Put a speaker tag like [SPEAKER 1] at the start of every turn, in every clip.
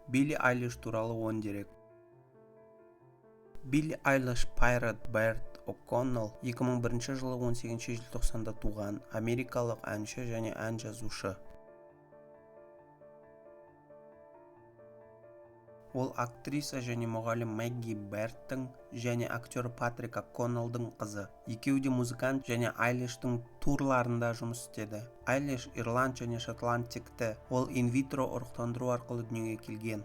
[SPEAKER 1] Билли Айлиш туралы 10 дерек. Билли Айлиш Pirate Bert O'Connell 2001 жылы 18 желтоқсанда туған америкалық әнші және ән жазушы. Ол актриса және мұғалім Мэгги Берттің және актер Патрик О'Коннеллдың қызы. Екеуі де музыкант және Айлиштің турларында жұмыс істеді. Айлиш ирланд және шотланд текті. Ол инвитро ұрықтандыру арқылы дүниеге келген.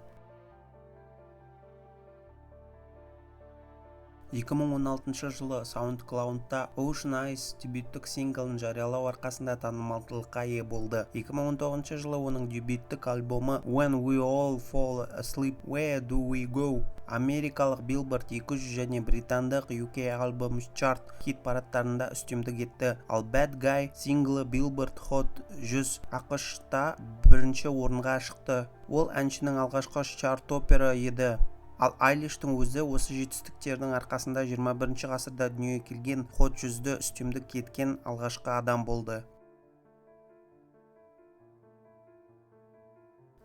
[SPEAKER 1] 2016 жылы SoundCloud'да Ocean Eyes дебюттік синглын жариялау арқасында танымалдылыққа ие болды. 2019 жылы оның дебюттік альбомы When We All Fall Asleep Where Do We Go америкалық Billboard 200 және британдық UK Albums Chart хит парадтарында үстемдік етті. Ал Bad Guy синглы Billboard Hot 100 ақш-та бірінші орынға шықты. Ол әншінің алғашқы чарт-топпері еді. Ал Айлиштің өзі осы жетістіктердің арқасында 21 ғасырда дүниеге келген Hot 100-ді үстемдік еткен алғашқы адам болды.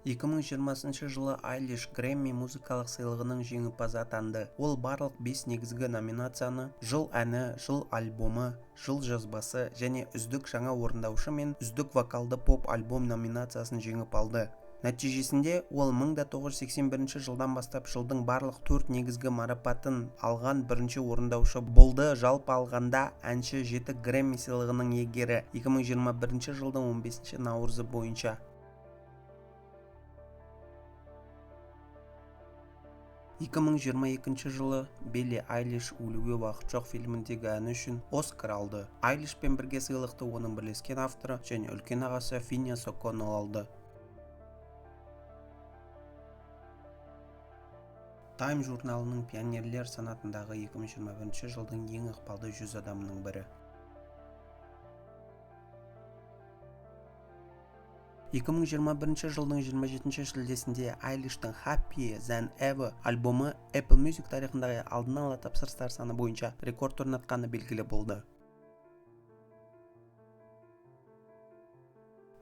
[SPEAKER 1] 2020 жылы Айлиш Грэмми музыкалық сыйлығының жеңімпазы атанды. Ол барлық 5 негізгі номинацияны жыл әні, жыл альбомы, жыл жазбасы және үздік жаңа орындаушы мен үздік вокалды поп альбом номинациясын жеңіп алды. Нәтижесінде ол 1981 жылдан бастап жылдың барлық 4 негізгі марапатын алған бірінші орындаушы болды. Жалпы алғанда әнші 7 Грэмми сыйлығының иегері 2021 жылдың 15 наурызы бойынша. 2022 жылы Билли Айлиш өлуге уақыт жоқ фильміндегі әні үшін Оскар алды. Айлишпен бірге сыйлықты оның бірлескен авторы және үлкен ағасы Финес О'Коннелл алды. Time журналының пионерлер санатындағы 2021 жылдың ең ықпалды 100 адамының бірі. 2021 жылдың 27 шілдесінде Айлиштің Happier Than Ever альбомы Apple Music тарихындағы алдын ала тапсырыстар саны бойынша рекорд орнатқаны белгілі болды.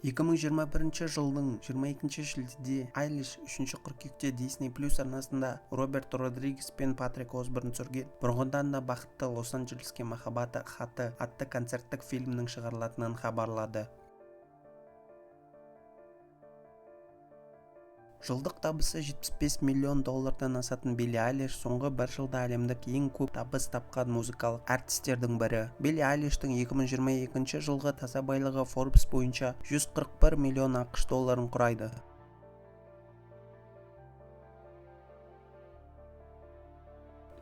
[SPEAKER 1] 2021 жылдың 22 шілдеде Айлиш 3 қыркүйекте Disney Plus арнасында Роберт Родригес пен Патрик Осборн түсірген «Бұрынғыдан да бақытты Лос-Анджелеске махаббаты хаты» атты концерттік фильмнің шығарылатынын хабарлады. Жылдық табысы $75 миллион асатын Билли Айлиш соңғы бір жылда әлемдік ең көп табыс тапқан музыкалық әртістердің бірі. Билли Айлиштің 2022 жылғы таза байлығы Forbes бойынша $141 миллион ақш долларын құрайды.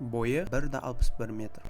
[SPEAKER 1] Бойы 1,61 метр.